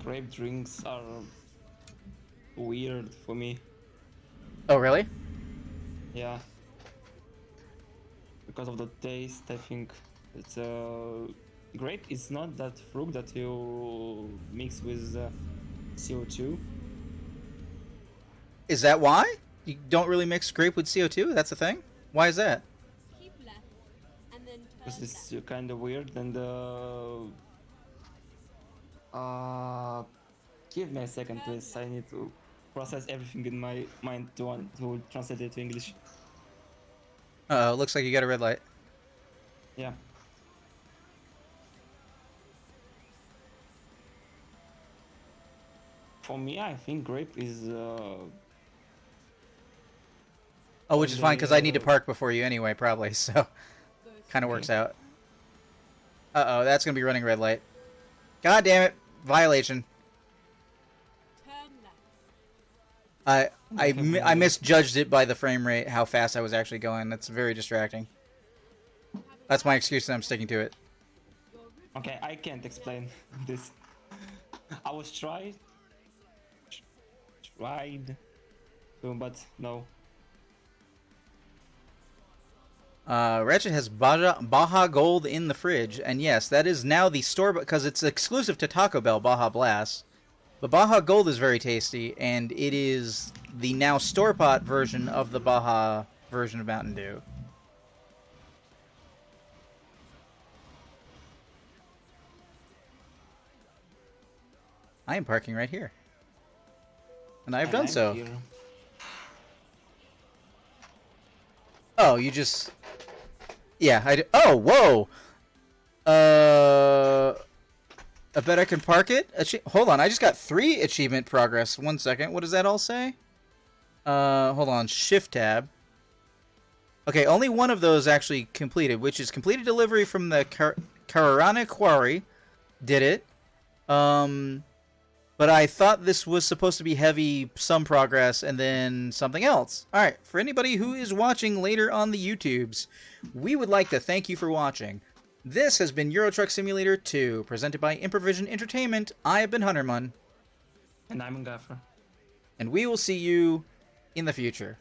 Grape drinks are weird for me. Oh, really? Yeah. Because of the taste, I think it's grape is not that fruit that you mix with CO2. Is that why? You don't really mix grape with CO2? That's a thing? Why is that? Keep left. And then Because turn it's left. kind of weird and give me a second please, I need to process everything in my mind to translate it to English. Uh-oh, looks like you got a red light. Yeah. For me, I think grape is Oh, which is fine, because I need to park before you anyway, probably, so... Go Kind of works out. Uh-oh, that's going to be running red light. God damn it. Violation. Turn left. I misjudged it by the frame rate, how fast I was actually going. That's very distracting. That's my excuse, and I'm sticking to it. okay, I can't explain this. I was tried to, but no. Ratchet has Baja Gold in the fridge, and yes, that is now the store, because it's exclusive to Taco Bell, Baja Blast. But Baja Gold is very tasty, and it is the now store-bought version of the Baja version of Mountain Dew. I am parking right here. And I've And done I'm so. here. Oh, you just... Yeah, Oh, whoa! I bet I can park it? Hold on, I just got 3 achievement progress. 1 second, what does that all say? Hold on, shift tab. Okay, only one of those actually completed, which is completed delivery from the Kararana Quarry. Did it. But I thought this was supposed to be heavy, some progress, and then something else. Alright, for anybody who is watching later on the YouTubes, we would like to thank you for watching. This has been Euro Truck Simulator 2, presented by Improvision Entertainment. I have been Hunterman. And I'm a Gaffer. And we will see you in the future.